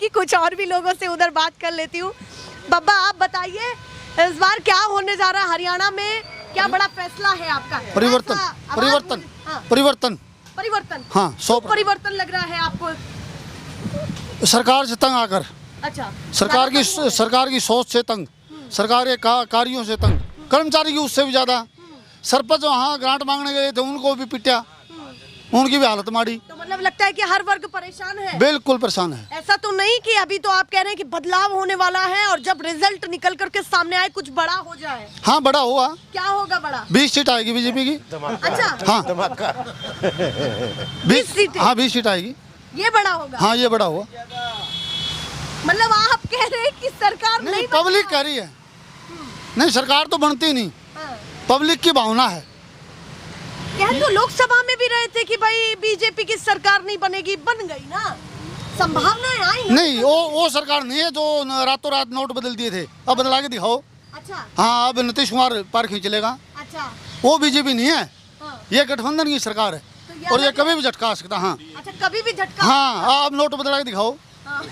जाएगी, कुछ और भी लोगों से उधर बात कर लेती हूँ। बब्बा आप बताइए इस बार क्या होने जा रहा है हरियाणा में, क्या बड़ा फैसला है आपका? परिवर्तन परिवर्तन परिवर्तन परिवर्तन। हाँ 100 परिवर्तन लग रहा है आपको? सरकार से तंग आकर, अच्छा, सरकार की सोच से तंग, सरकार के कार्यों से तंग, कर्मचारी की उससे भी ज्यादा। सरपंच वहाँ ग्रांट मांगने गए थे, उनको भी पिटा, उनकी भी हालत माड़ी। तो मतलब लगता है कि हर वर्ग परेशान है? बिल्कुल परेशान है। ऐसा तो नहीं कि अभी तो आप कह रहे हैं कि बदलाव होने वाला है और जब रिजल्ट निकल करके सामने आए कुछ बड़ा हो जाए? हाँ बड़ा हुआ। क्या होगा बड़ा? 20 सीट आएगी बीजेपी की। अच्छा हाँ 20 सीटें? हाँ 20 सीट आएगी। ये बड़ा होगा? हाँ ये बड़ा हुआ। मतलब आप कह रहे हैं कि सरकार नहीं पब्लिक कह रही है, नहीं सरकार तो बनती नहीं, पब्लिक की भावना है। यह तो लोकसभा में भी रहे थे कि भाई बीजेपी की सरकार नहीं बनेगी, बन गई ना, संभावनाएं आई। नहीं वो सरकार नहीं है जो रातों रात नोट बदल दिए थे, अब बदला के दिखाओ। अच्छा हाँ अब नीतीश कुमार पार खींच लेगा। अच्छा, वो बीजेपी नहीं है, हाँ। ये गठबंधन की सरकार है तो और ये कभी भी झटका सकता। हाँ अच्छा, कभी भी झटका। हाँ अब नोट बदला के दिखाओ। हाँ।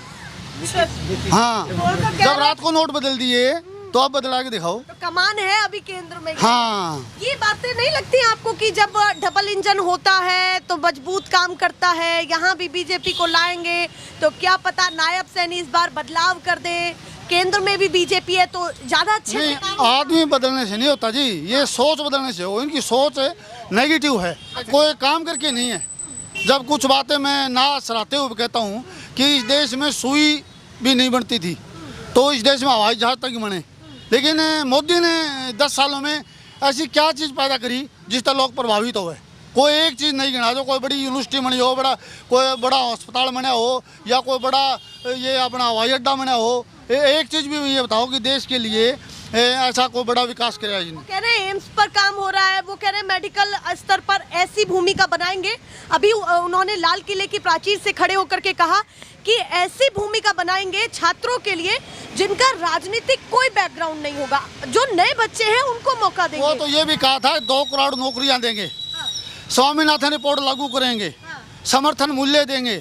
हाँ जब रात को नोट बदल दिए तो अब बदला के दिखाओ। तो कमान है अभी केंद्र में। हाँ ये बातें नहीं लगती आपको कि जब डबल इंजन होता है तो मजबूत काम करता है, यहाँ भी बीजेपी को लाएंगे तो क्या पता नायब सैनी इस बार बदलाव कर दे, केंद्र में भी बीजेपी है तो ज्यादा अच्छे से काम होगा। आदमी बदलने से नहीं होता जी, ये सोच बदलने से हो। इनकी सोच नेगेटिव है, कोई काम करके नहीं है। जब कुछ बातें मैं ना सराहते हुए कहता हूँ कि इस देश में सुई भी नहीं बनती थी तो इस देश में हवाई जहाज तक बने, लेकिन मोदी ने 10 सालों में ऐसी क्या चीज़ पैदा करी जिससे लोग प्रभावित हुए। कोई एक चीज़ नहीं गिना, जो कोई बड़ी यूनिवर्सिटी बनी हो, कोई बड़ा अस्पताल बना हो या कोई बड़ा ये अपना हवाई अड्डा बना हो, एक चीज़ भी ये बताओ कि देश के लिए ऐसा कोई बड़ा विकास कराया जिन्हें। कह रहे हैं एम्स पर काम हो रहा है, वो कह रहे हैं मेडिकल स्तर पर ऐसी भूमिका बनाएंगे। अभी उन्होंने लाल किले की प्राचीर से खड़े होकर के कहा कि ऐसी भूमिका बनाएंगे छात्रों के लिए जिनका राजनीतिक कोई बैकग्राउंड नहीं होगा, जो नए बच्चे हैं उनको मौका देंगे। वो तो ये भी कहा था 2 करोड़ नौकरियां देंगे, स्वामीनाथन रिपोर्ट लागू करेंगे, समर्थन मूल्य देंगे,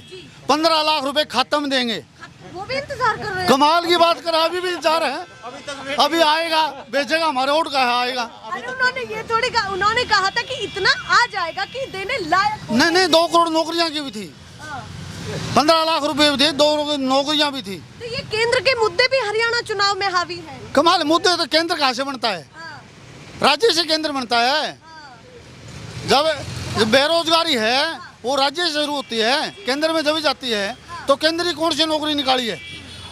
15 लाख रुपए खाते में देंगे। वो भी इंतजार कर रहे हैं। कमाल की बात कर, अभी भी इंतजार है, अभी आएगा बेचेगा, हमारे वोट का है आएगा। अरे उन्होंने ये थोड़ी कहा, उन्होंने कहा था कि इतना आ जाएगा कि देने लायक। नहीं 2 करोड़ नौकरियां की भी थी, 15 लाख रुपए भी थे, 2 नौकरियां भी थी। तो ये केंद्र के मुद्दे भी हरियाणा चुनाव में हावी है। कमाल मुद्दे तो केंद्र कहाँ से बनता है, राज्य से केंद्र बनता है। जब बेरोजगारी है वो राज्य से शुरू होती है, केंद्र में जब जाती है तो केंद्र की कौन सी नौकरी निकाली है?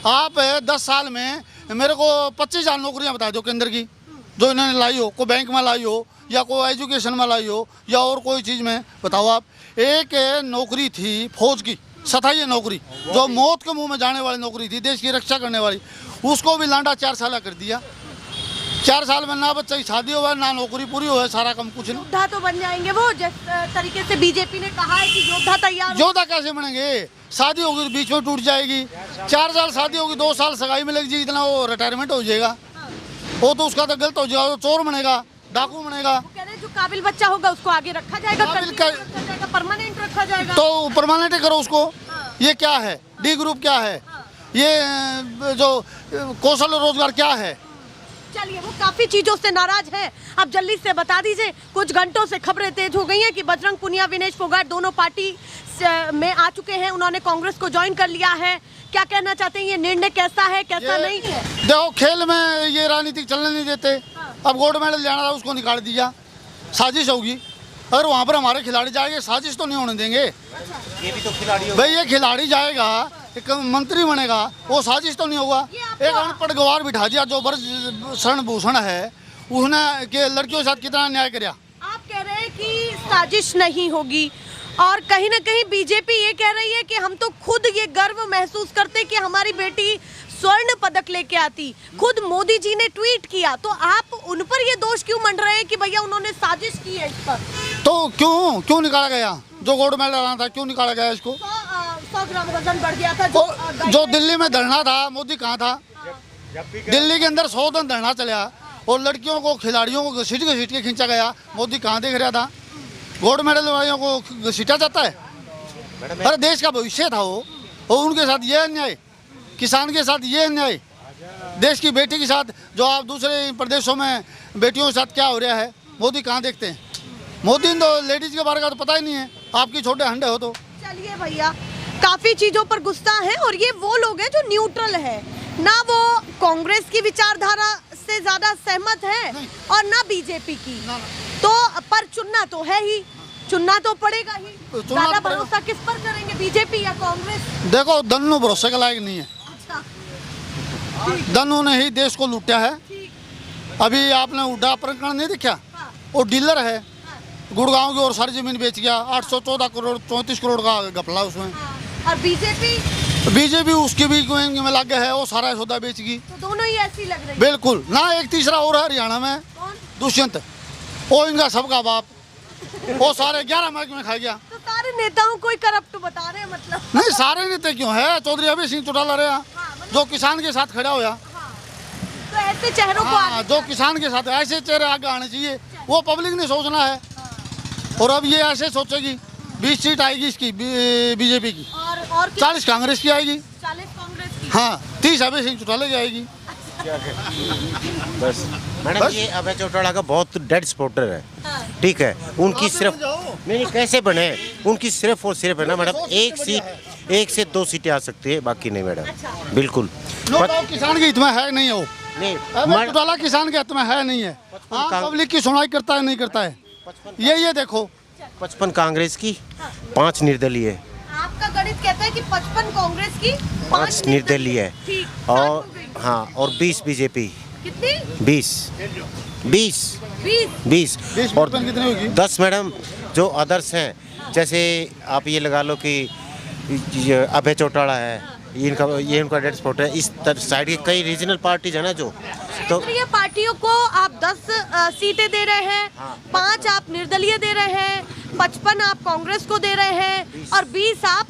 आप 10 साल में मेरे को 25,000 नौकरियां बता दो केंद्र की जो इन्होंने लाई हो, कोई बैंक में लाई हो या कोई एजुकेशन में लाई हो या और कोई चीज़ में बताओ आप। एक नौकरी थी फौज की, स्थायी नौकरी, जो मौत के मुंह में जाने वाली नौकरी थी, देश की रक्षा करने वाली, उसको भी लांडा 4 साल कर दिया। 4 साल में ना बच्चे की शादी हुआ, ना नौकरी पूरी हुआ, सारा कम कुछ नहीं। योद्धा तो बन जाएंगे वो, जिस तरीके से बीजेपी ने कहा है कि योद्धा तैयार। योद्धा कैसे बनेंगे? शादी होगी तो बीच में टूट जाएगी, 4 साल शादी होगी, 2 साल सगाई में लग जाएगी, इतना वो रिटायरमेंट हो जाएगा। वो तो उसका तो गलत हो जाएगा, तो चोर बनेगा, डाकू बनेगा। वो कह रहे हैं जो काबिल बच्चा होगा उसको आगे रखा जाएगा, परमानेंट रखा जाएगा। तो परमानेंट करो उसको। ये क्या है, डी ग्रुप क्या है, ये जो कौशल रोजगार क्या है? चलिए, वो काफी चीजों से नाराज है। अब जल्दी से बता दीजिए, कुछ घंटों से खबरें तेज हो गई हैं कि बजरंग पुनिया, विनेश फोगाट दोनों पार्टी में आ चुके हैं, उन्होंने कांग्रेस को ज्वाइन कर लिया है। क्या कहना चाहते हैं, ये निर्णय कैसा है कैसा नहीं है? देखो खेल में ये राजनीतिक चलने नहीं देते। अब गोल्ड मेडल जाना था उसको निकाल दिया, साजिश होगी। अगर वहाँ पर हमारे खिलाड़ी जाएंगे, साजिश तो नहीं होने देंगे। ये भी तो खिलाड़ी भाई, ये खिलाड़ी जाएगा, एक मंत्री बनेगा, वो साजिश तो नहीं होगा। एक अनपढ़ गवार बिठा दिया जो ब्रज शरण भूषण है, उसने के लड़कियों के साथ कितना न्याय किया। आप कह रहे हैं कि साजिश नहीं होगी और कहीं ना कहीं बीजेपी ये कह रही है कि हम तो खुद ये गर्व महसूस करते कि हमारी बेटी स्वर्ण पदक लेके आती। खुद मोदी जी ने ट्वीट किया, तो आप उन पर ये दोष क्यों मंड रहे हैं कि भैया उन्होंने साजिश की है इस पर? तो क्यों निकाला गया? जो गोल्ड मेडल लाना था क्यों निकाला गया इसको? 100 ग्राम वजन बढ़ गया था। जो दिल्ली में धरना था, मोदी कहाँ था? दिल्ली के अंदर 100 दिन धरना चला और लड़कियों को, खिलाड़ियों को घसीट के खींचा गया, मोदी कहाँ देख रहा था? गोल्ड मेडल वालों को घसीटा जाता है? अरे देश का भविष्य था वो, और उनके साथ ये अन्याय। किसान के साथ ये अन्याय, देश की बेटी के साथ जो आप दूसरे प्रदेशों में बेटियों के साथ क्या हो रहा है, मोदी कहाँ देखते हैं? मोदी ने तो लेडीज के बारे का तो पता ही नहीं है, आपकी छोटे हंडे हो तो। चलिए भैया, काफी चीजों पर गुस्सा है और ये वो लोग हैं जो न्यूट्रल है, ना वो कांग्रेस की विचारधारा से ज्यादा सहमत है और ना बीजेपी की, तो पर चुनना तो है ही, चुनना तो पड़ेगा ही। चुनना ज्यादा तो पड़ेगा। भरोसा किस पर करेंगे, बीजेपी या कांग्रेस? देखो दोनों भरोसे के लायक नहीं है, अच्छा, दोनों ने ही देश को लूटा है। ठीक। अभी आपने हुड्डा प्रकरण नहीं देखा? हाँ। वो डीलर है, गुड़गांव की और सारी जमीन बेच गया, 814 करोड़ 34 करोड़ का घपला उसमें। हाँ। और बीजेपी उसकी भी गोइंग में लग गया है, वो सारा सौदा बेच गई। तो दोनों ही ऐसी लग रही है। बिल्कुल ना। एक तीसरा और है हरियाणा में, कौन? दुष्यंत, वो इनका सबका बाप, वो सारे 11 महकमे खा गया। तो सारे नेताओं को ही करप्ट बता रहे हैं मतलब? नहीं, सारे नेता क्यों है, चौधरी अभय सिंह चौटाला रहा, मतलब- जो किसान के साथ खड़ा होया। हाँ। तो ऐसे चेहरों को हाँ, आगे जो किसान के साथ, ऐसे चेहरे आगे आने चाहिए, वो पब्लिक ने सोचना है। और अब ये ऐसे सोचेगी 20 सीट आएगी इसकी बीजेपी की, और 40 कांग्रेस की आएगी, 40 कांग्रेस की। हाँ 30 अभय सिंह चौटाला की आएगी। बस मैडम, बस? ये अभय चौटाला का बहुत डेड सपोर्टर है, हाँ। ठीक है। उनकी सिर्फ जाओ। नहीं कैसे बने, उनकी सिर्फ और सिर्फ है ना मैडम, एक से दो सीटें आ सकती है, बाकी नहीं मैडम। अच्छा। बिल्कुल नो डाउट किसान के हित में है नहीं है वो, नहीं। अभय चौटाला किसान के हित में है नहीं है। हाँ, पब्लिक की सुनवाई करता है नहीं करता है, ये देखो। 55 कांग्रेस की, 5 निर्दलीय, आपका गणित कहता है कि 55 कांग्रेस की, 5 निर्दलीय ठीक, और 60 हो गई। हाँ, और 20 बीजेपी, कितनी? 20 20 20 20 और में कितनी होगी? 10 मैडम जो अदर्स हैं, जैसे आप ये लगा लो कि ये अभय चौटाला है, ये इनका डेड स्पॉट है। इस साइड की कई रीजनल पार्टीज है ना जो, तो क्षेत्रीय पार्टियों को आप 10 सीटें दे रहे हैं, 5 आप निर्दलीय दे रहे हैं, 55 आप कांग्रेस को दे रहे हैं और 20 आप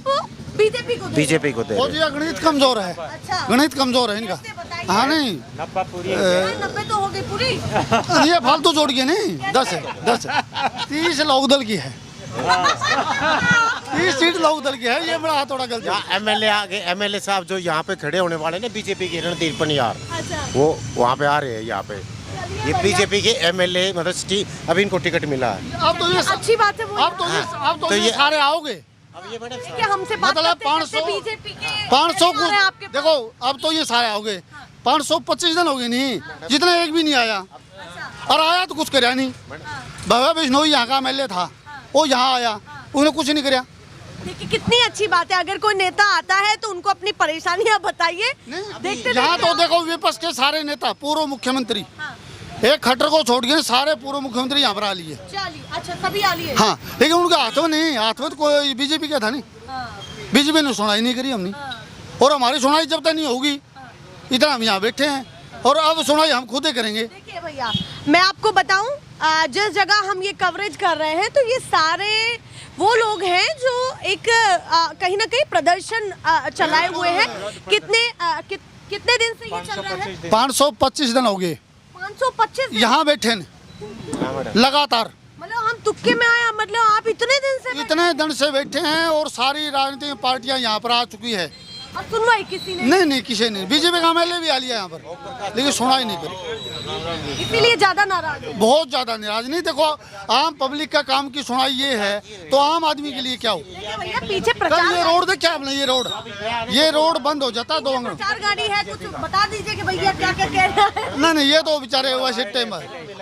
बीजेपी को दे रहे हैं। बीजेपी को दे और रहे ये गणित कमजोर है, अच्छा। गणित कमजोर है इनका। कैसे बताइए? हाँ नहीं, 90 तो हो गई पूरी। ये फालतू जोड़ के नहीं, 10 है 30 लोक दल की है, 30 सीट लोक दल की है, ये बड़ा हथौड़ा गलती है। हैं। एमएलए आगे, एमएलए साहब जो यहाँ पे खड़े होने वाले ना बीजेपी के, रणधीर पनियार, अच्छा। वो वहाँ पे आ रहे हैं यहाँ पे। ये बीजेपी के एमएलए मतलब अभी इनको टिकट मिला है। अब तो ये अच्छी बात है वो। अब तो तो ये ये- सारे आओगे, अब ये मैडम कि हमसे बात मतलब करते 500 बीजेपी के 500 आ रहे हैं आपके को देखो, अब तो ये सारे आओगे। 525 दिन हो गए नहीं, जितना एक भी नहीं आया, और आया तो कुछ कराया नहीं। भव्य बिश्नोई यहाँ का एमएलए था, वो यहाँ आया, उन्हें कुछ नहीं कराया। देखिए कितनी अच्छी बात है, अगर कोई नेता आता है तो उनको अपनी परेशानियां बताइए। देखते यहाँ तो देखते देखो विपक्ष के सारे नेता, पूर्व मुख्यमंत्री, एक खट्टर को छोड़ के सारे पूर्व मुख्यमंत्री यहाँ पर आ लिए। चलिए, अच्छा सभी आ लिए। हाँ, लेकिन उनका हाथ में नहीं, हाथ में तो कोई बीजेपी का था नहीं, बीजेपी ने सुनाई नहीं करी हमने, और हमारी सुनाई जब तक नहीं होगी इतना हम यहाँ बैठे हैं, और अब सुनाई हम खुद ही करेंगे। देखिए भैया, मैं आपको बताऊं, जिस जगह हम ये कवरेज कर रहे हैं तो ये सारे वो लोग हैं जो एक कहीं ना कहीं प्रदर्शन चलाए हुए हैं। कितने दिन से ये चल रहा है? 525 दिन हो गए 525 दिन? यहाँ बैठे न, लगातार मतलब हम तुक्के में आया, मतलब आप इतने दिन से इतने दिन से बैठे हैं, और सारी राजनीतिक पार्टियां यहाँ पर आ चुकी है। और सुनवाई किसी ने नहीं किसी ने, बीजेपी का एमएलए भी आ लिया यहाँ पर, लेकिन सुनाई नहीं करी, इसीलिए ज्यादा नाराज है। बहुत ज्यादा नाराज। नहीं देखो, आम पब्लिक का काम की सुनाई ये है, तो आम आदमी के लिए क्या हो? देखिए भैया, पीछे कल प्रचार ये रोड देखा आपने, ये रोड बंद हो जाता है 2 अंगड़। प्रचार गाड़ी है, कुछ बता दीजिए कि भैया क्या क्या कह रहा है। नहीं ये तो बेचारे वैसे टाइम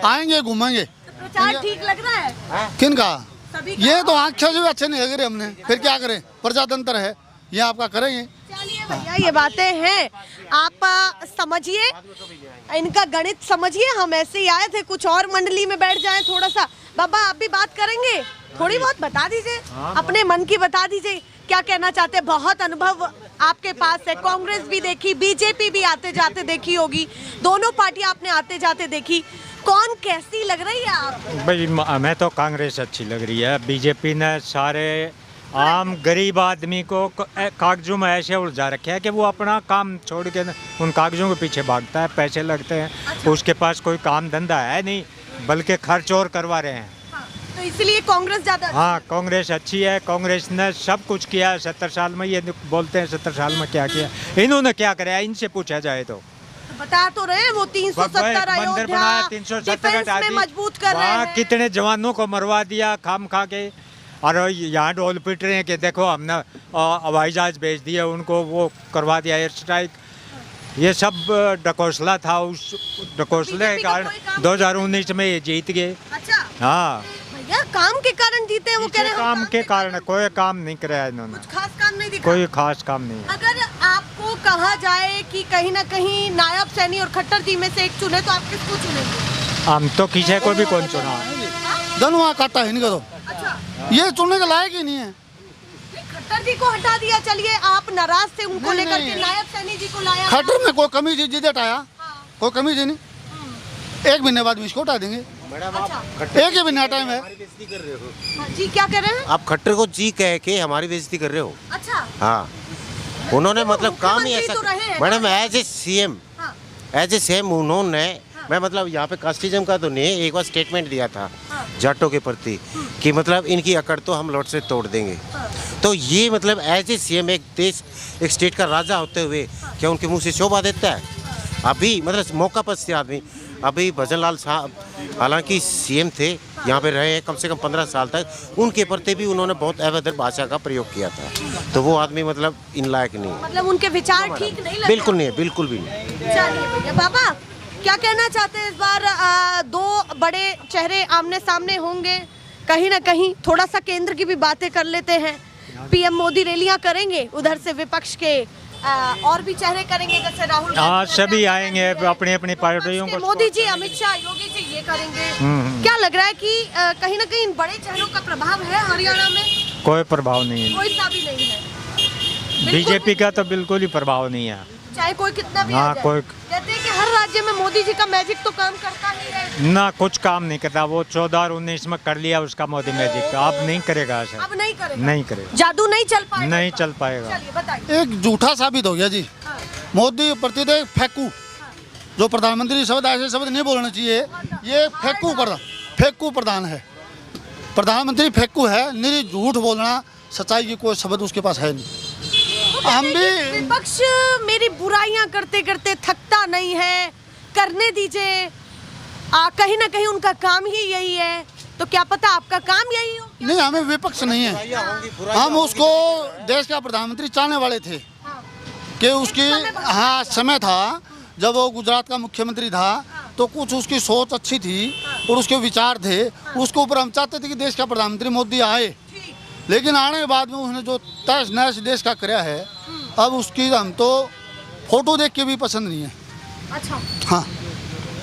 आएंगे घूमेंगे। प्रचार ठीक लग रहा है किन का? सभी ये तो आँखें जो अच्छे नहीं लग रहे हमने, फिर क्या करें, प्रजातंत्र है, ये आपका करेंगे। चलिए भैया, ये बातें हैं, आप समझिए, इनका गणित समझिए। हम ऐसे ही आए थे, कुछ और मंडली में बैठ जाएं थोड़ा सा। बाबा आप भी बात करेंगे, थोड़ी बहुत बता दीजिए, अपने मन की बता दीजिए, क्या कहना चाहते हैं। बहुत अनुभव आपके पास है, कांग्रेस भी देखी, बीजेपी भी आते जाते देखी होगी, दोनों पार्टी आपने आते जाते देखी, कौन कैसी लग रही है आप? भाई हमें तो कांग्रेस अच्छी लग रही है। बीजेपी ने सारे आम गरीब आदमी को कागजों में ऐसे उलझा रखे है कि वो अपना काम छोड़ के उन कागजों के पीछे भागता है, पैसे लगते हैं, उसके पास कोई काम धंधा है नहीं, बल्कि खर्च और करवा रहे हैं। तो इसलिए कांग्रेस ज्यादा हाँ कांग्रेस अच्छी है। कांग्रेस ने सब कुछ किया है 70 साल में। ये बोलते हैं 70 साल में क्या किया, इन्होंने क्या कराया, इनसे पूछा जाए तो बता तो रहे हैं वो 370 मंदिर बनाया, 370 डिफेंस में मजबूत कर रहे वहाँ हैं। कितने जवानों को मरवा दिया खाम खा के, और यहाँ ढोल पीट रहे हैं कि देखो हमने हवाई जहाज भेज दिया उनको, वो करवा दिया एयर स्ट्राइक। ये सब ढकोसला था, उस ढकोसले के बीजेपी का कारण कोई काम 2019 में ये जीत गए। अच्छा हाँ भैया काम के कारण जीते हैं, वो कह रहे हैं हम काम के कारण कोई काम नहीं कराया इन्होंने, कुछ खास काम नहीं दिखा। कोई खास काम नहीं है। अगर आपको कहा जाए कि कहीं ना कहीं नायब सैनी और खट्टर जी में से एक चुने तो आप किसको चुनेंगे? हम तो किसी को भी कौन चुना। धनुआ काटा है इनका तो, अच्छा ये चुनने के लायक ही नहीं है। खट्टर जी को हटा दिया, चलिए आप नाराज थे उनको नहीं, लेकर के, नहीं। नायब सैनी जी को लाया। खट्टर में कोई कमी थी जिदे हटाया, हाँ। कोई कमी थी नहीं। एक महीने बाद में इसको हटा देंगे, अच्छा एक ही महीना टाइम है। हाँ, जी क्या कह रहे हैं? आप खट्टर को जी कह के हमारी बेइज्जती कर रहे हो। अच्छा हाँ उन्होंने मतलब काम ही मुख्यमंत्री ऐसा, तो रहे हैं मैडम ना? एज ए सीएम, हाँ एज ए सीएम उन्होंने, मैं मतलब यहाँ पे कास्टिज्म का तो नहीं है, एक बार स्टेटमेंट दिया था हाँ। जाटों के प्रति कि मतलब इनकी अकड़ तो हम लौट से तोड़ देंगे। हाँ। तो ये मतलब एज ए सीएम एक देश एक स्टेट का राजा होते हुए क्या उनके मुंह से शोभा देता है? अभी मतलब मौका पर से आदमी, अभी भजन लाल साहब हालांकि सीएम थे, यहाँ पे रहे हैं कम से कम 15 साल तक, उनके प्रति भी उन्होंने बहुत अभद्र भाषा का प्रयोग किया था। तो वो आदमी मतलब इन लायक नहीं है, मतलब उनके विचार ठीक नहीं लगे? बिल्कुल नहीं है, बिल्कुल भी नहीं। चलिए भैया, बाबा क्या कहना चाहते हैं? इस बार दो बड़े चेहरे आमने सामने होंगे, कहीं ना कहीं थोड़ा सा केंद्र की भी बातें कर लेते हैं। पीएम मोदी रैलियां करेंगे, उधर से विपक्ष के और भी चेहरे करेंगे, जैसे राहुल हाँ गांधी सभी आएंगे अपनी अपनी पार्टियों के को। मोदी जी, अमित शाह, योगी जी ये करेंगे। क्या लग रहा है कि कहीं ना कहीं इन बड़े चेहरों का प्रभाव है हरियाणा में? कोई प्रभाव नहीं है, कोई सा भी नहीं है। बीजेपी का तो बिल्कुल ही प्रभाव नहीं है। चाहे कोई कितना भी हाँ, आ जाए। कोई- कहते हैं कि हर राज्य में मोदी जी का मैजिक तो काम करता ही है। ना कुछ काम नहीं करता, वो 14 और 19 में कर लिया उसका मोदी मैजिक, अब नहीं करेगा ऐसा, अब नहीं करेगा, नहीं करेगा, जादू नहीं चल पाएगा। नहीं चल पाएगा। चलिए बताइए। एक झूठा साबित हो गया जी। हाँ, मोदी प्रति तो एक फेंकू, जो प्रधानमंत्री शब्द ऐसे शब्द नहीं बोलना चाहिए, ये फेंकू प्रधान है। प्रधानमंत्री फेंकू है, निरी झूठ बोलना, सच्चाई की कोई शब्द उसके पास है नहीं। हम भी विपक्ष मेरी बुराइयां करते करते थकता नहीं है, करने दीजिए। कहीं ना कहीं उनका काम ही यही है, तो क्या पता आपका काम यही हो। नहीं, हमें विपक्ष नहीं है, हम उसको देश का प्रधानमंत्री चाहने वाले थे कि उसकी हाँ समय था जब वो गुजरात का मुख्यमंत्री था, तो कुछ उसकी सोच अच्छी थी और उसके विचार थे, उसके ऊपर हम चाहते थे कि देश का प्रधानमंत्री मोदी आए। लेकिन आने के बाद में उसने जो तहस नहस देश का कराया है, अब उसकी हम तो फोटो देख के भी पसंद नहीं है। अच्छा, हाँ,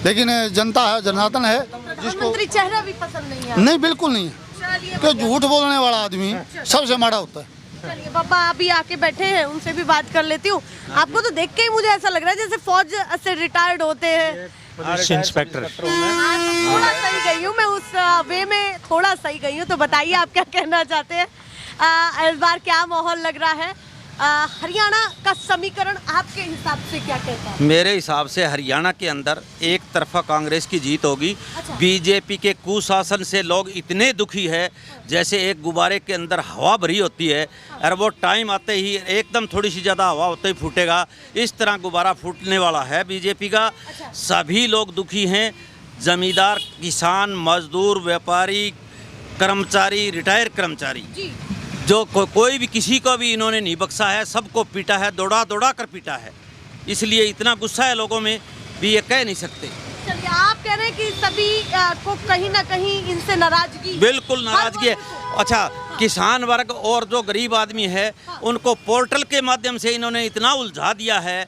लेकिन जनता है, जनार्दन है जिसको प्रधानमंत्री चेहरा भी पसंद नहीं है। नहीं, बिल्कुल नहीं है, चलिए कि झूठ बोलने वाला आदमी सबसे माड़ा होता है। चलिए पापा अभी आके बैठे हैं, उनसे भी बात कर लेती हूँ। आपको तो देख के ही मुझे ऐसा लग रहा है जैसे फौज से रिटायर्ड होते हैं। Police inspector. थोड़ा सही गई हूँ मैं, उस वे में थोड़ा सही गई हूँ। तो बताइए आप क्या कहना चाहते हैं? इस बार क्या माहौल लग रहा है? हरियाणा का समीकरण आपके हिसाब से क्या कहता है? मेरे हिसाब से हरियाणा के अंदर एक तरफा कांग्रेस की जीत होगी। अच्छा। बीजेपी के कुशासन से लोग इतने दुखी है, जैसे एक गुब्बारे के अंदर हवा भरी होती है और वो टाइम आते ही एकदम थोड़ी सी ज़्यादा हवा होते ही फूटेगा, इस तरह गुब्बारा फूटने वाला है बीजेपी का। अच्छा। सभी लोग दुखी हैं, जमींदार, किसान, मजदूर, व्यापारी, कर्मचारी, रिटायर कर्मचारी, जी जो कोई भी किसी को भी इन्होंने नहीं बख्शा है, सबको पीटा है, दौड़ा दौड़ा कर पीटा है। इसलिए इतना गुस्सा है लोगों में भी ये कह नहीं सकते। चलिए, आप कह रहे हैं कि सभी को कहीं ना कहीं इनसे नाराजगी, बिल्कुल नाराजगी है। अच्छा, किसान वर्ग और जो गरीब आदमी है उनको पोर्टल के माध्यम से इन्होंने इतना उलझा दिया है,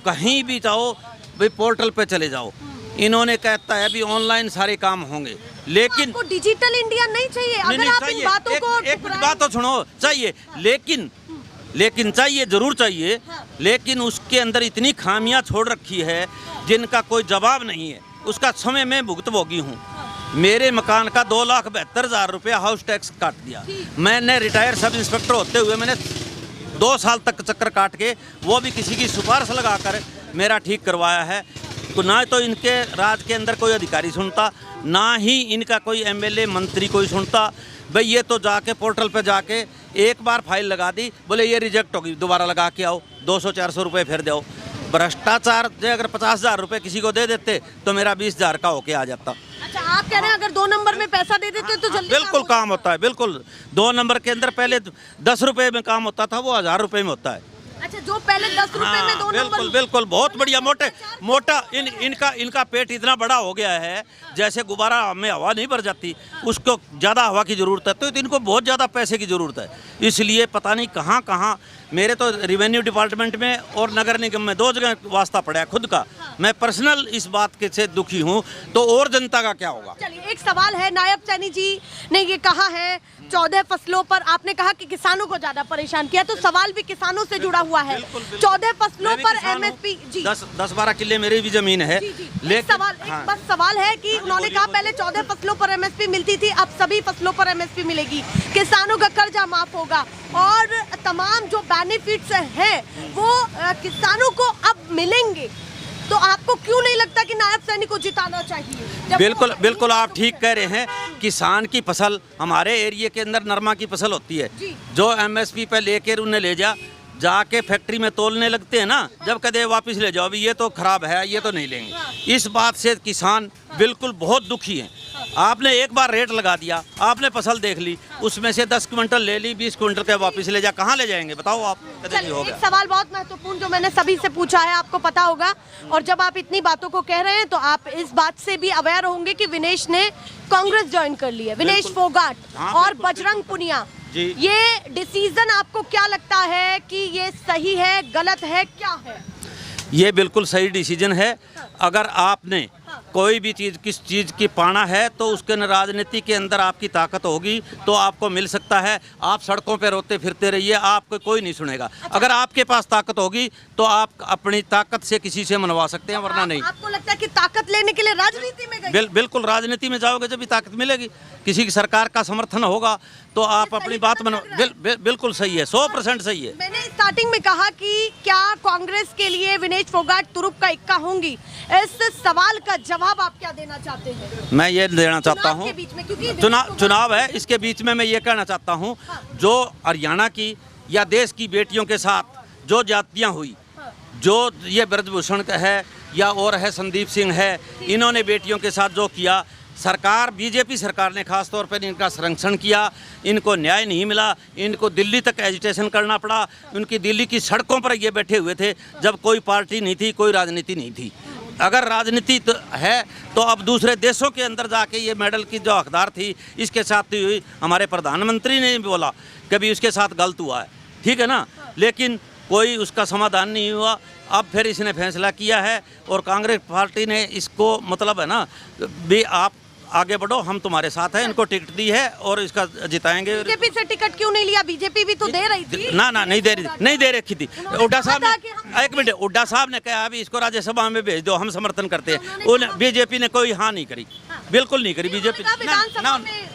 कहीं भी जाओ भाई पोर्टल पे चले जाओ, इन्होंने कहता है अभी ऑनलाइन सारे काम होंगे, लेकिन आपको डिजिटल इंडिया नहीं चाहिए? नहीं, अगर आप इन चाहिए। बातों को एक मिनट बात तो सुनो, चाहिए, लेकिन चाहिए, जरूर चाहिए, लेकिन उसके अंदर इतनी खामियां छोड़ रखी है जिनका कोई जवाब नहीं है। उसका समय मैं भुगतभोगी हूँ। मेरे मकान का 2,72,000 रुपया हाउस टैक्स काट दिया। मैंने रिटायर सब इंस्पेक्टर होते हुए मैंने 2 साल तक चक्कर काट के वो भी किसी की सिफारिश लगाकर मेरा ठीक करवाया है। ना तो इनके राज के अंदर कोई अधिकारी सुनता, ना ही इनका कोई एमएलए मंत्री कोई सुनता। भाई ये तो जाके पोर्टल पे जाके एक बार फाइल लगा दी, बोले ये रिजेक्ट होगी, दोबारा लगा के आओ, 200-400 रुपये फिर दो। भ्रष्टाचार जो अगर 50,000 रुपये किसी को दे देते तो मेरा 20,000 का होके आ जाता। अच्छा, आप कह रहे हैं अगर 2 नंबर में पैसा दे देते तो जल्दी बिल्कुल काम होता है, बिल्कुल 2 नंबर के अंदर पहले 10 रुपये में काम होता था, वो 1000 रुपये में होता है। अच्छा, जो पहले 10 रुपए में 2 नंबर। बिल्कुल बिल्कुल, बहुत बढ़िया। मोटा इनका पेट इतना बड़ा हो गया है, जैसे गुब्बारा में हवा नहीं भर जाती, उसको ज़्यादा हवा की ज़रूरत है, तो इनको बहुत ज़्यादा पैसे की ज़रूरत है। इसलिए पता नहीं कहाँ कहाँ, मेरे तो रेवेन्यू डिपार्टमेंट में और नगर निगम में 2 जगह वास्ता पड़ा है खुद का। मैं पर्सनल इस बात के से दुखी हूँ, तो और जनता का क्या होगा। चलिए, एक सवाल है, नायब सैनी जी ने ये कहा है 14 फसलों पर, आपने कहा कि किसानों को ज्यादा परेशान किया, तो सवाल भी किसानों से जुड़ा हुआ है। 14 फसलों पर एमएसपी, जी 10-12 किले मेरी भी जमीन है। लेकिन बस सवाल है कि उन्होंने कहा पहले 14 फसलों पर एमएसपी मिलती थी, अब सभी फसलों पर एमएसपी मिलेगी, किसानों का कर्जा माफ होगा और तमाम जो बेनिफिट्स हैं वो किसानों को अब मिलेंगे। तो आपको क्यों नहीं लगता कि नायब सैनी को जिताना चाहिए? बिल्कुल बिल्कुल, आप ठीक कह रहे हैं। किसान की फसल, हमारे एरिया के अंदर नरमा की फसल होती है, जो एमएसपी पे लेकर उन्हें ले जाके फैक्ट्री में तोलने लगते हैं ना, जब कहते वापस ले जाओ, अभी ये तो खराब है, ये तो नहीं लेंगे। इस बात से किसान बिल्कुल बहुत दुखी हैं। आपने एक बार रेट लगा दिया, आपने फसल देख ली, उसमें से 10 क्विंटल ले ली, 20 क्विंटल के वापस ले जा, कहाँ ले जाएंगे बताओ आप? हो गया। एक सवाल बहुत महत्वपूर्ण जो मैंने सभी से पूछा है, आपको पता होगा, और जब आप इतनी बातों को कह रहे हैं तो आप इस बात से भी अवेयर होंगे कि विनेश ने कांग्रेस ज्वाइन कर ली है, विनेश फोगाट और बजरंग पुनिया। ये डिसीजन आपको क्या लगता है कि ये सही है, गलत है, क्या है? ये बिल्कुल सही डिसीजन है। अगर आपने कोई भी चीज़ किस चीज़ की पाना है तो उसके राजनीति के अंदर आपकी ताकत होगी तो आपको मिल सकता है। आप सड़कों पर रोते फिरते रहिए, आपको कोई नहीं सुनेगा। अगर आपके पास ताकत होगी तो आप अपनी ताकत से किसी से मनवा सकते हैं, वरना नहीं। आपको लगता है कि ताकत लेने के लिए राजनीति में गए? बिल्कुल, राजनीति में जाओगे जब भी ताकत मिलेगी, किसी की सरकार का समर्थन होगा तो आप अपनी बात बिल्कुल सही है, 100% सही है। मैंने स्टार्टिंग में कहा कि क्या कांग्रेस के लिए विनेश फोगाट तुरुप का इक्का होंगी, इस सवाल का जवाब आप क्या देना चाहते हैं? मैं ये देना चाहता हूँ, चुनाव है, इसके बीच में मैं ये कहना चाहता हूँ, जो हरियाणा की या देश की बेटियों के साथ जो जातियाँ हुई, जो ये ब्रजभूषण है या और है संदीप सिंह है, इन्होंने बेटियों के साथ जो किया, सरकार बीजेपी सरकार ने खास तौर पर इनका संरक्षण किया, इनको न्याय नहीं मिला, इनको दिल्ली तक एजिटेशन करना पड़ा, उनकी दिल्ली की सड़कों पर ये बैठे हुए थे जब कोई पार्टी नहीं थी, कोई राजनीति नहीं थी। अगर राजनीति तो है तो अब दूसरे देशों के अंदर जाके ये मेडल की जो हकदार थी, इसके साथ हुई, हमारे प्रधानमंत्री ने बोला कभी उसके साथ गलत हुआ है, ठीक है ना, लेकिन कोई उसका समाधान नहीं हुआ। अब फिर इसने फैसला किया है और कांग्रेस पार्टी ने इसको मतलब है ना भी आप आगे बढ़ो, हम तुम्हारे साथ हैं, इनको टिकट दी है और इसका जिताएंगे। बीजेपी से टिकट क्यों नहीं लिया? बीजेपी भी तो दे रही थी। ना नहीं दे रखी थी। हुड्डा साहब ने, एक मिनट, हुड्डा साहब ने कहा अभी इसको राज्यसभा में भेज दो, हम समर्थन करते हैं। बीजेपी ने कोई हाँ नहीं करी, बिल्कुल नहीं करी बीजेपी।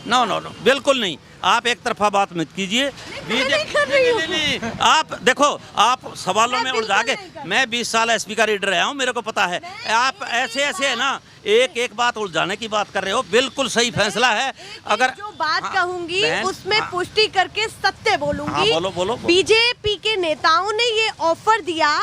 नो, बिल्कुल नहीं। आप एक तरफा बात मत कीजिए। बीजेपी आप देखो, आप सवालों में उलझा के, मैं 20 साल एसपी का रीडर रहा हूँ, मेरे को पता है। आप ऐसे है ना, एक बात उलझाने की बात कर रहे हो। बिल्कुल सही फैसला है। अगर जो बात कहूंगी उसमें पुष्टि करके सत्य बोलूंगी। बोलो। बीजेपी के नेताओं ने ये ऑफर दिया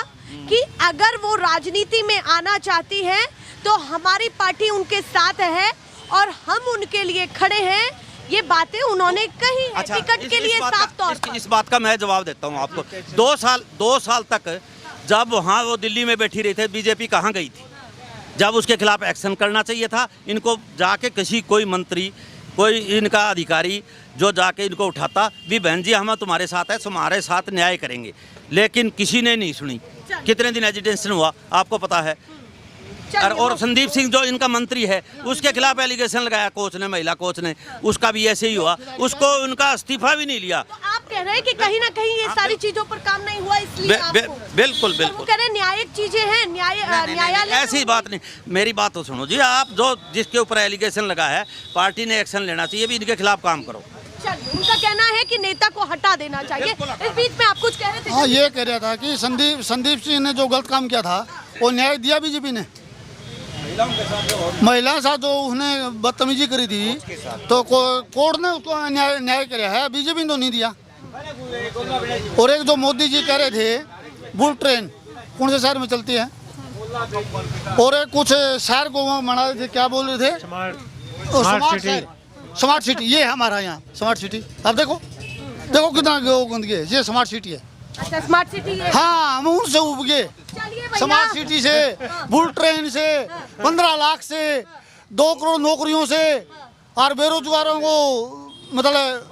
कि अगर वो राजनीति में आना चाहती है तो हमारी पार्टी उनके साथ है और हम उनके लिए खड़े हैं। ये बातें उन्होंने कही है। अच्छा, टिकट के लिए साफ तौर पर। इस बात का मैं जवाब देता हूँ आपको। 2 साल तक जब वहाँ वो दिल्ली में बैठी रही थे, बीजेपी कहाँ गई थी? जब उसके खिलाफ एक्शन करना चाहिए था, इनको जाके कोई मंत्री, कोई इनका अधिकारी जो जाके इनको उठाता भी, बहन जी हम तुम्हारे साथ है, तुम्हारे साथ न्याय करेंगे, लेकिन किसी ने नहीं सुनी। कितने दिन एजिटेशन हुआ आपको पता है। और संदीप सिंह जो इनका मंत्री है, उसके खिलाफ एलिगेशन लगाया कोच ने, महिला कोच ने, उसका भी ऐसे ही हुआ, उसको उनका इस्तीफा भी नहीं लिया। तो आप कह रहे हैं कि कहीं ना कहीं ये सारी चीजों पर काम नहीं हुआ, इसलिए बिल्कुल तो वो कह रहे हैं न्यायिक चीजें हैं, न्यायालय। ऐसी बात नहीं, मेरी बात तो सुनो जी। आप जो जिसके ऊपर एलिगेशन लगा है, पार्टी ने एक्शन लेना चाहिए, भी इनके खिलाफ काम करो। उनका कहना है कि नेता को हटा देना चाहिए। इस बीच में आप कुछ कह रहे थे? हाँ, ये कह रहा था कि संदीप सिंह ने जो गलत काम किया था वो न्याय दिया बीजेपी ने। महिला के साथ जो उसने बदतमीजी करी थी तो कोर्ट ने उसको न्याय किया है, बीजेपी ने तो नहीं दिया। और एक जो मोदी जी कह रहे थे बुलेट ट्रेन कौन से शहर में चलती है, और एक कुछ शहर को वहाँ बना रहे थे, क्या बोल रहे थे, स्मार्ट सिटी। ये है हमारा यहाँ स्मार्ट सिटी। अब देखो देखो कितना गंदगी है, ये स्मार्ट सिटी है। अच्छा स्मार्ट सिटी है। हाँ, हम उनसे उब गए, चलिए भैया। स्मार्ट सिटी से, बुलेट ट्रेन से, 15 लाख से, 2 करोड़ नौकरियों से, और बेरोजगारों को मतलब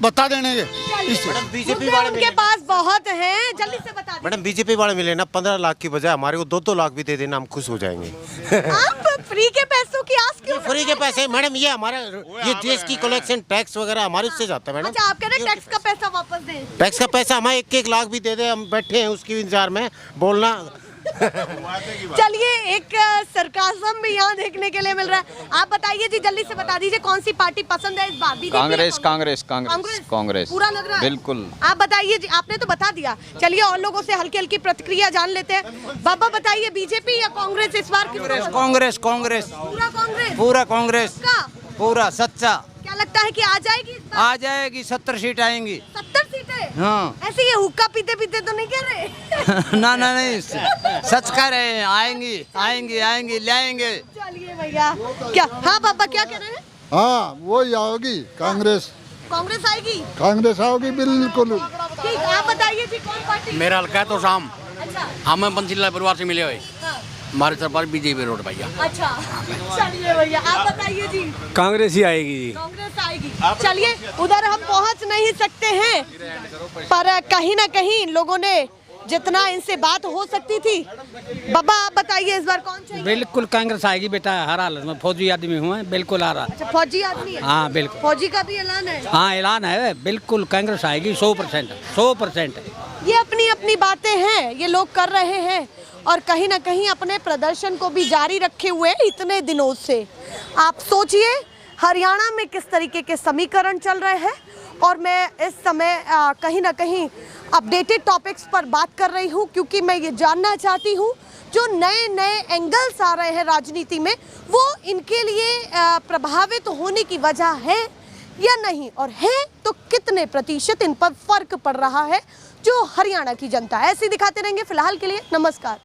बता देने के। मैडम बीजेपी मुद्दे वाले उनके पास बहुत हैं, जल्दी से बता दीजिए। मैडम बीजेपी वाले मिले ना 15 लाख की बजाय हमारे को 2-2 लाख भी दे देना, हम खुश हो जाएंगे। आप फ्री के पैसों की आस क्यों? फ्री के पैसे मैडम, ये हमारा ये जीएसटी कलेक्शन टैक्स वगैरह हमारे उससे जाता है मैडम। अच्छा आप कह रहे हैं टैक्स का पैसा वापस दें। टैक्स का पैसा हमें 1-1 लाख भी दे दे, हम बैठे हैं उसकी इंतजार में बोलना। चलिए एक सरकाज़म भी यहाँ देखने के लिए मिल रहा है। आप बताइए जी, जल्दी से बता दीजिए कौन सी पार्टी पसंद है इस बार? बीजेपी या कांग्रेस कांग्रेस कांग्रेस कांग्रेस पूरा लग रहा है बिल्कुल। आप बताइए जी, आपने तो बता दिया। चलिए और लोगों से हल्की हल्की प्रतिक्रिया जान लेते हैं। बाबा बताइए बीजेपी या कांग्रेस इस बार? कांग्रेस कांग्रेस पूरा कांग्रेस? पूरा कांग्रेस का पूरा सच्चा। क्या लगता है कि आ जाएगी इस बार? आ जाएगी, 70 सीट आएंगी। 70 सीटें? हाँ। ऐसे ये हुक्का पीते पीते तो नहीं कह रहे? ना ना नहीं, सच कह रहे हैं, आएंगी आएंगी आएंगी ले आएंगे। चलिए भैया क्या, हाँ बाबा क्या कह रहे हैं? हाँ वही आओगी कांग्रेस, कांग्रेस आएगी? कांग्रेस आओगी बिल्कुल। ठीक, आप बताइए जी कौन पार्टी? मेरा हल्का है तो शाम, अच्छा हम पंचीला परिवार से मिले हुए, हाँ, हमारे सरकार बीजेपी रोड भैया। अच्छा चलिए भैया आप बताइए जी। कांग्रेस ही आएगी। कांग्रेस आएगी। चलिए उधर हम पहुंच नहीं सकते हैं, पर कहीं ना कहीं लोगों ने जितना इनसे बात हो सकती थी। बाबा आप बताइए इस बार कौन चाहिए? बिल्कुल कांग्रेस आएगी बेटा, हर हालत में। फौजी आदमी हुए, बिल्कुल आ रहा। अच्छा फौजी आदमी है? हाँ बिल्कुल। फौजी का भी ऐलान है? हाँ ऐलान है, बिल्कुल कांग्रेस आएगी 100%। 100% ये अपनी अपनी बातें हैं, ये लोग कर रहे हैं और कहीं ना कहीं अपने प्रदर्शन को भी जारी रखे हुए इतने दिनों से। आप सोचिए हरियाणा में किस तरीके के समीकरण चल रहे हैं, और मैं इस समय कहीं ना कहीं अपडेटेड टॉपिक्स पर बात कर रही हूँ, क्योंकि मैं ये जानना चाहती हूँ जो नए नए एंगल्स आ रहे हैं राजनीति में, वो इनके लिए प्रभावित होने की वजह है या नहीं, और है तो कितने प्रतिशत इन पर फर्क पड़ रहा है जो हरियाणा की जनता है। ऐसे दिखाते रहेंगे। फिलहाल के लिए नमस्कार।